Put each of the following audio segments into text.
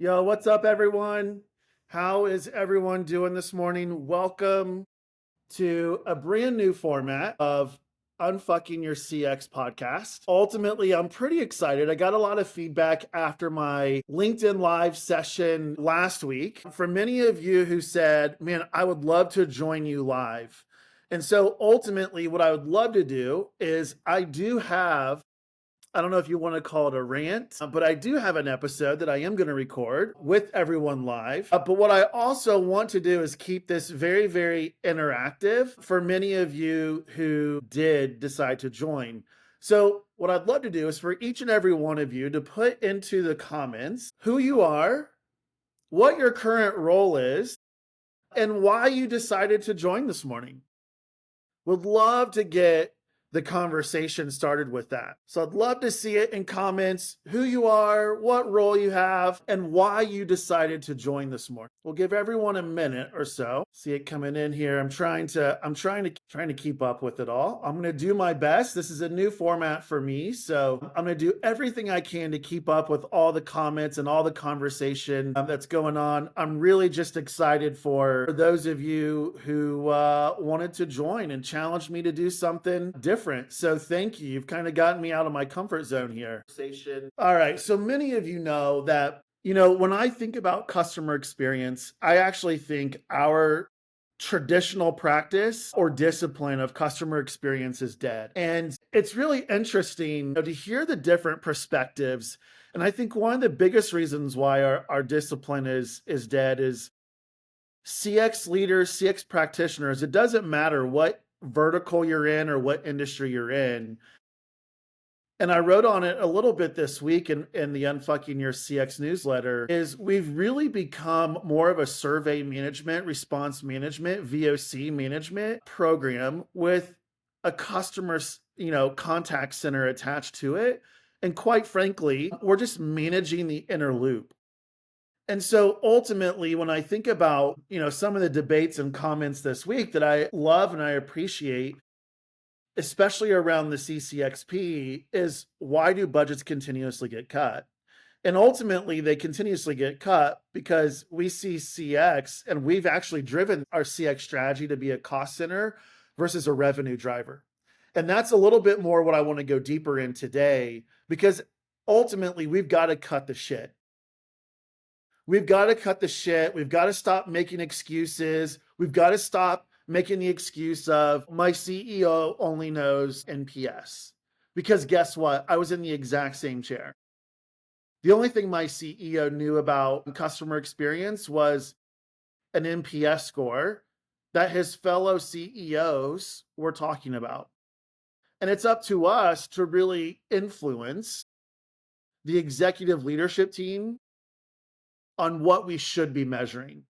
Yo, what's up, everyone? How is everyone doing this morning? Welcome to a brand new format of Unfucking Your CX podcast. Ultimately, I'm pretty excited. I got a lot of feedback after my LinkedIn Live session last week from many of you who said, man, I would love to join you live. And so ultimately, what I would love to do is I don't know if you want to call it a rant, but I do have an episode that I am going to record with everyone live. But what I also want to do is keep this very, very interactive for many of you who did decide to join. So, what I'd love to do is for each and every one of you to put into the comments who you are, what your current role is, and why you decided to join this morning. Would love to get the conversation started with that. So I'd love to see it in comments, who you are, what role you have, and why you decided to join this morning. We'll give everyone a minute or so. See it coming in here. I'm trying to keep up with it all. I'm going to do my best. This is a new format for me, so I'm going to do everything I can to keep up with all the comments and all the conversation that's going on. I'm really just excited for those of you who wanted to join and challenge me to do something different. So thank you. You've kind of gotten me out of my comfort zone here. All right. So many of you know that, when I think about customer experience, I actually think our traditional practice or discipline of customer experience is dead. And it's really interesting to hear the different perspectives. And I think one of the biggest reasons why our discipline is dead is CX leaders, CX practitioners. It doesn't matter what vertical you're in or what industry you're in. And I wrote on it a little bit this week in the Unfucking Your CX newsletter, is we've really become more of a survey management, response management, VOC management program with a customer, contact center attached to it. And quite frankly, we're just managing the inner loop. And so ultimately, when I think about, some of the debates and comments this week that I love and I appreciate, especially around the CCXP, is why do budgets continuously get cut? And ultimately, they continuously get cut because we see CX, and we've actually driven our CX strategy to be a cost center versus a revenue driver. And that's a little bit more what I want to go deeper in today, because ultimately, we've got to cut the shit. We've got to cut the shit. We've got to stop making excuses. We've got to stop making the excuse of my CEO only knows NPS. Because guess what? I was in the exact same chair. The only thing my CEO knew about customer experience was an NPS score that his fellow CEOs were talking about. And it's up to us to really influence the executive leadership team on what we should be measuring.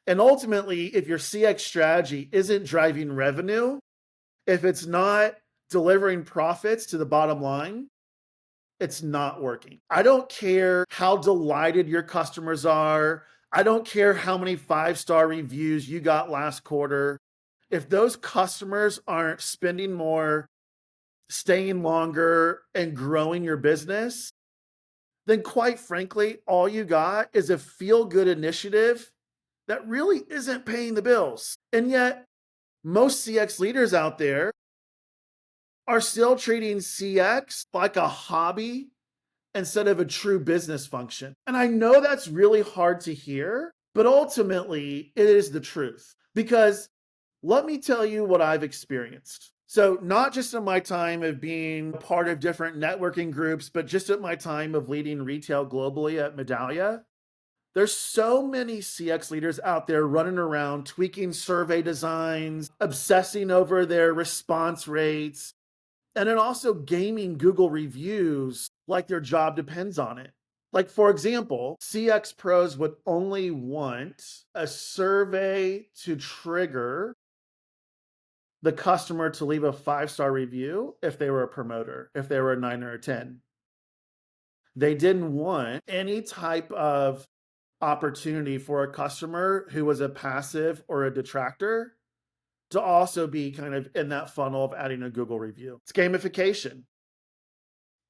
And ultimately, if your CX strategy isn't driving revenue, if it's not delivering profits to the bottom line, it's not working. I don't care how delighted your customers are. I don't care how many 5-star reviews you got last quarter. If those customers aren't spending more, staying longer, and growing your business, then quite frankly, all you got is a feel-good initiative that really isn't paying the bills. And yet, most CX leaders out there are still treating CX like a hobby instead of a true business function. And I know that's really hard to hear, but ultimately, it is the truth. Because let me tell you what I've experienced. So, not just in my time of being part of different networking groups, but just at my time of leading retail globally at Medallia, there's so many CX leaders out there running around tweaking survey designs, obsessing over their response rates, and then also gaming Google reviews like their job depends on it. Like, for example, CX pros would only want a survey to trigger the customer to leave a 5-star review if they were a promoter, if they were a 9 or a 10. They didn't want any type of opportunity for a customer who was a passive or a detractor to also be kind of in that funnel of adding a Google review. It's gamification.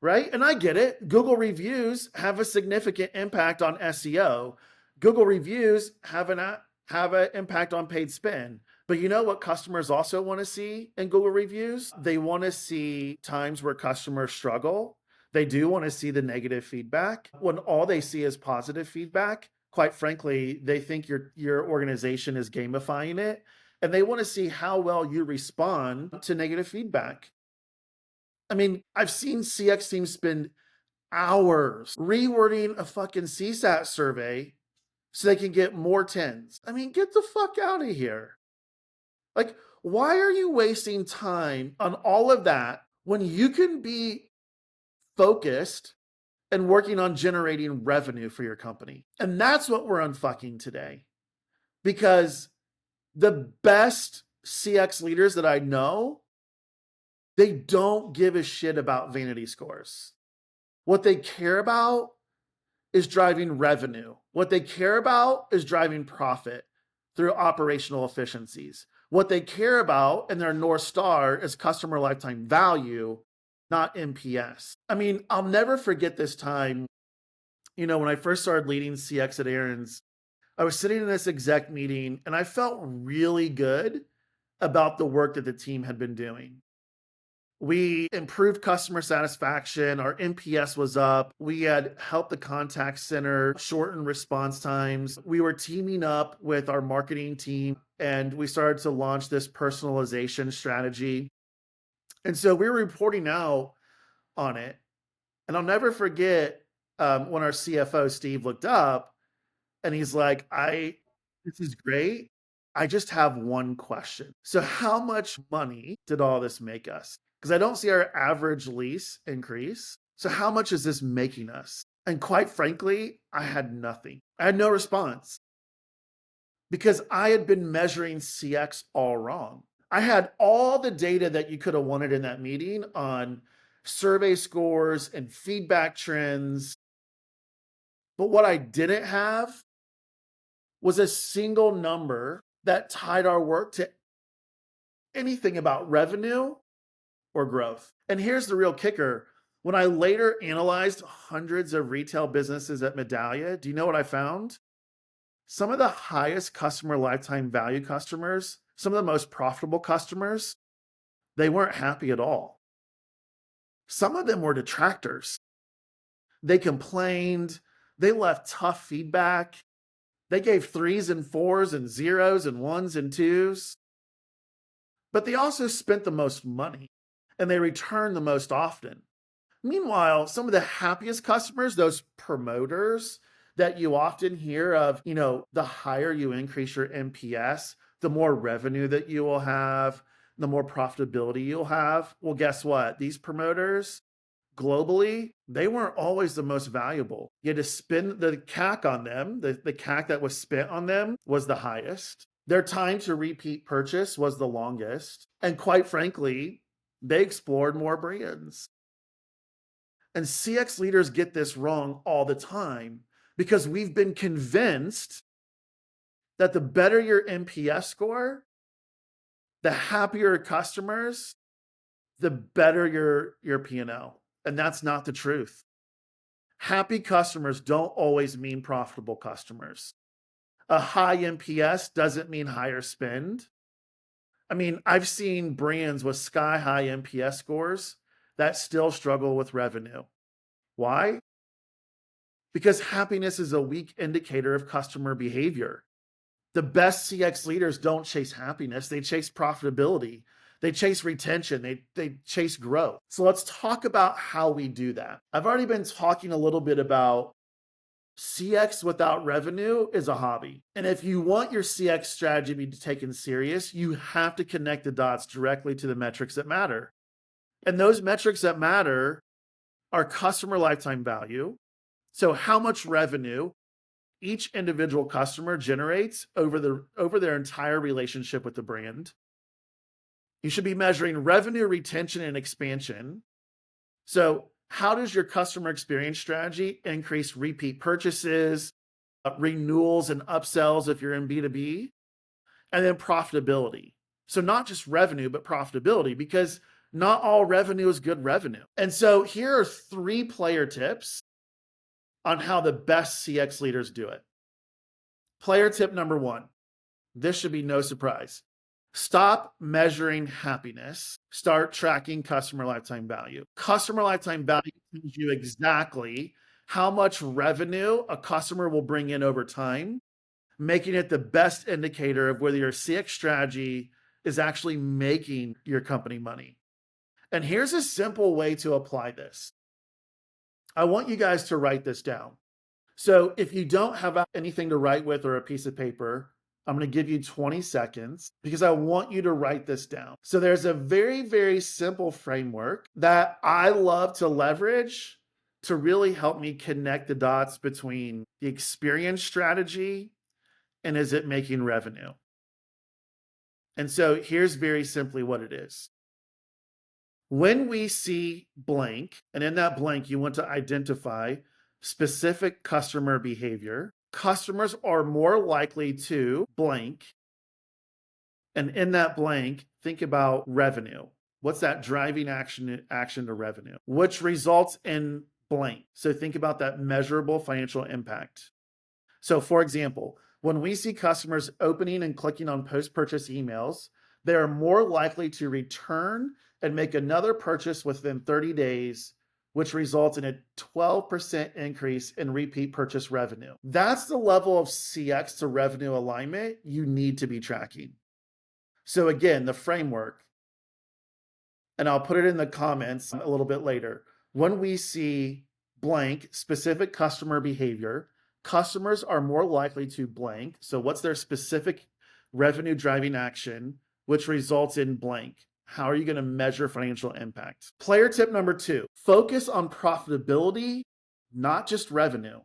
right? And I get it. Google reviews have a significant impact on SEO. Google reviews have an impact on paid spend. But you know what customers also want to see in Google reviews? They want to see times where customers struggle. They do want to see the negative feedback. When all they see is positive feedback, quite frankly, they think your organization is gamifying it, and they want to see how well you respond to negative feedback. I mean, I've seen CX teams spend hours rewording a fucking CSAT survey so they can get more tens. I mean, get the fuck out of here. Like, why are you wasting time on all of that when you can be focused and working on generating revenue for your company? And that's what we're unfucking today. Because the best CX leaders that I know, they don't give a shit about vanity scores. What they care about is driving revenue. What they care about is driving profit through operational efficiencies. What they care about in their North Star is customer lifetime value, not NPS. I mean, I'll never forget this time. When I first started leading CX at Aaron's, I was sitting in this exec meeting and I felt really good about the work that the team had been doing. We improved customer satisfaction. Our NPS was up. We had helped the contact center shorten response times. We were teaming up with our marketing team and we started to launch this personalization strategy. And so we were reporting out on it. And I'll never forget when our CFO, Steve, looked up and he's like, this is great. I just have one question. So how much money did all this make us? Because I don't see our average lease increase. So how much is this making us? And quite frankly, I had nothing. I had no response because I had been measuring CX all wrong. I had all the data that you could have wanted in that meeting on survey scores and feedback trends. But what I didn't have was a single number that tied our work to anything about revenue or growth. And here's the real kicker. When I later analyzed hundreds of retail businesses at Medallia, do you know what I found? Some of the highest customer lifetime value customers, some of the most profitable customers, they weren't happy at all. Some of them were detractors. They complained, they left tough feedback, they gave 3s and 4s and 0s and 1s and 2s. But they also spent the most money and they returned the most often. Meanwhile, some of the happiest customers, those promoters that you often hear of, the higher you increase your NPS, the more revenue that you will have, the more profitability you'll have. Well, guess what? These promoters, globally, they weren't always the most valuable. You had to spend the CAC on them. The CAC that was spent on them was the highest. Their time to repeat purchase was the longest. And quite frankly, they explored more brands. And CX leaders get this wrong all the time because we've been convinced that the better your NPS score, the happier customers, the better your P&L. And that's not the truth. Happy customers don't always mean profitable customers. A high NPS doesn't mean higher spend. I mean, I've seen brands with sky high NPS scores that still struggle with revenue. Why? Because happiness is a weak indicator of customer behavior. The best CX leaders don't chase happiness, they chase profitability. They chase retention, they chase growth. So let's talk about how we do that. I've already been talking a little bit about CX without revenue is a hobby. And if you want your CX strategy to be taken serious, you have to connect the dots directly to the metrics that matter. And those metrics that matter are customer lifetime value. So how much revenue each individual customer generates over their entire relationship with the brand. You should be measuring revenue, retention, and expansion. So how does your customer experience strategy increase repeat purchases, renewals, and upsells if you're in B2B? And then profitability. So not just revenue, but profitability, because Not all revenue is good revenue. And so here are 3 player tips on how the best CX leaders do it. Player tip number 1. This should be no surprise. Stop measuring happiness. Start tracking customer lifetime value. Customer lifetime value tells you exactly how much revenue a customer will bring in over time, making it the best indicator of whether your CX strategy is actually making your company money. And here's a simple way to apply this. I want you guys to write this down. So if you don't have anything to write with or a piece of paper, I'm going to give you 20 seconds because I want you to write this down. So there's a very, very simple framework that I love to leverage to really help me connect the dots between the experience strategy and is it making revenue? And so here's very simply what it is. When we see blank, and in that blank, you want to identify specific customer behavior. Customers are more likely to blank. And in that blank, think about revenue. What's that driving action to revenue, which results in blank. So think about that measurable financial impact. So for example, when we see customers opening and clicking on post-purchase emails, they are more likely to return and make another purchase within 30 days, which results in a 12% increase in repeat purchase revenue. That's the level of CX to revenue alignment you need to be tracking. So again, the framework, and I'll put it in the comments a little bit later. When we see blank specific customer behavior, customers are more likely to blank. So what's their specific revenue driving action, which results in blank? How are you going to measure financial impact? Player tip number 2, focus on profitability, not just revenue.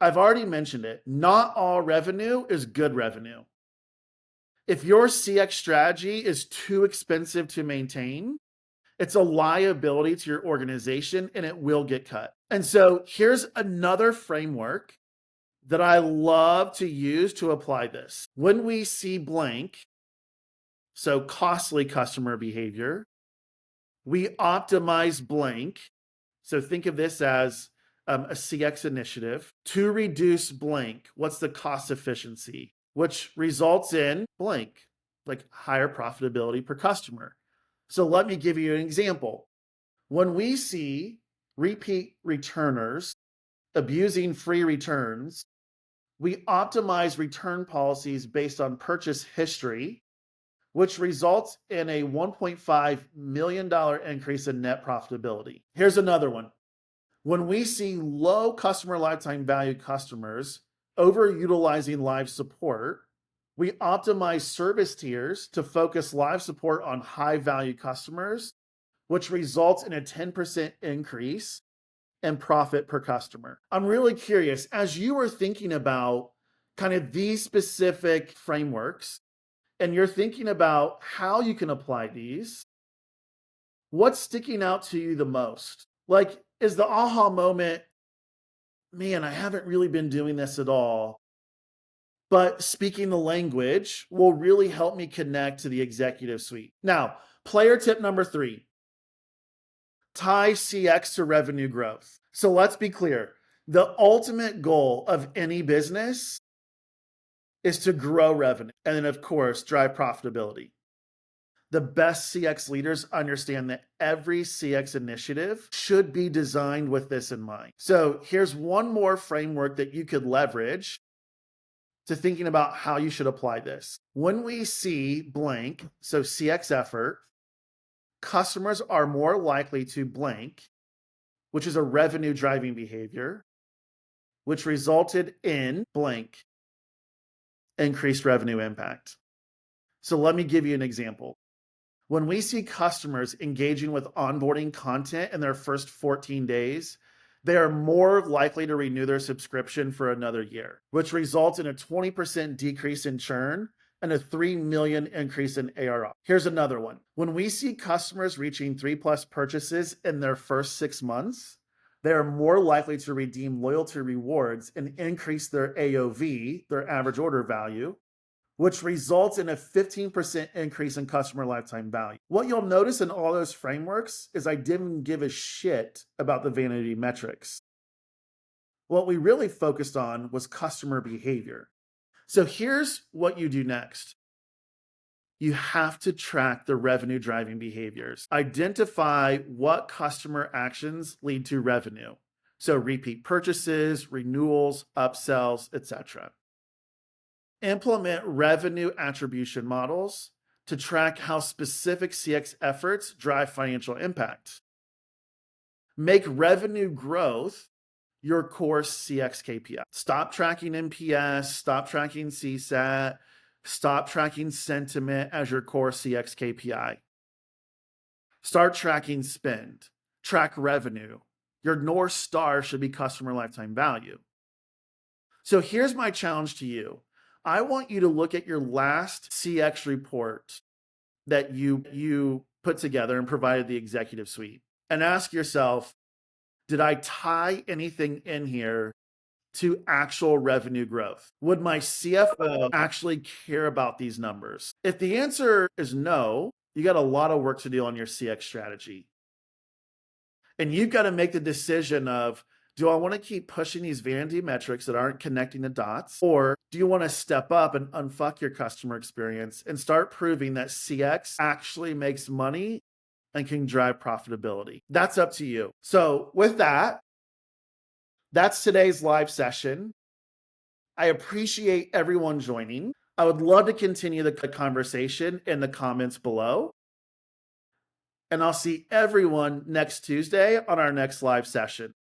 I've already mentioned it. Not all revenue is good revenue. If your CX strategy is too expensive to maintain, it's a liability to your organization and it will get cut. And so here's another framework that I love to use to apply this. When we see blank, so costly customer behavior, we optimize blank. So think of this as a CX initiative to reduce blank. What's the cost efficiency? Which results in blank, like higher profitability per customer. So let me give you an example. When we see repeat returners abusing free returns, we optimize return policies based on purchase history, which results in a $1.5 million increase in net profitability. Here's another one. When we see low customer lifetime value customers overutilizing live support, we optimize service tiers to focus live support on high value customers, which results in a 10% increase in profit per customer. I'm really curious, as you are thinking about kind of these specific frameworks, and you're thinking about how you can apply these, what's sticking out to you the most? Like, is the aha moment, man, I haven't really been doing this at all, but speaking the language will really help me connect to the executive suite. Now, player tip number 3, tie CX to revenue growth. So let's be clear. The ultimate goal of any business is to grow revenue and then, of course, drive profitability. The best CX leaders understand that every CX initiative should be designed with this in mind. So here's one more framework that you could leverage to thinking about how you should apply this. When we see blank, so CX effort, customers are more likely to blank, which is a revenue driving behavior, which resulted in blank, increased revenue impact. So let me give you an example. When we see customers engaging with onboarding content in their first 14 days, they are more likely to renew their subscription for another year, which results in a 20% decrease in churn and a 3 million increase in ARR. Here's another one. When we see customers reaching 3+ purchases in their first 6 months, they are more likely to redeem loyalty rewards and increase their AOV, their average order value, which results in a 15% increase in customer lifetime value. What you'll notice in all those frameworks is I didn't give a shit about the vanity metrics. What we really focused on was customer behavior. So here's what you do next. You have to track the revenue driving behaviors. Identify what customer actions lead to revenue. So repeat purchases, renewals, upsells, etc. Implement revenue attribution models to track how specific CX efforts drive financial impact. Make revenue growth your core CX KPI. Stop tracking NPS, stop tracking CSAT, stop tracking sentiment as your core CX KPI. Start tracking spend, track revenue. Your North Star should be customer lifetime value. So here's my challenge to you. I want you to look at your last CX report that you put together and provided the executive suite and ask yourself, did I tie anything in here to actual revenue growth? Would my CFO actually care about these numbers? If the answer is no, you got a lot of work to do on your CX strategy. And you've got to make the decision of, do I want to keep pushing these vanity metrics that aren't connecting the dots? Or do you want to step up and unfuck your customer experience and start proving that CX actually makes money and can drive profitability? That's up to you. So with that, that's today's live session. I appreciate everyone joining. I would love to continue the conversation in the comments below. And I'll see everyone next Tuesday on our next live session.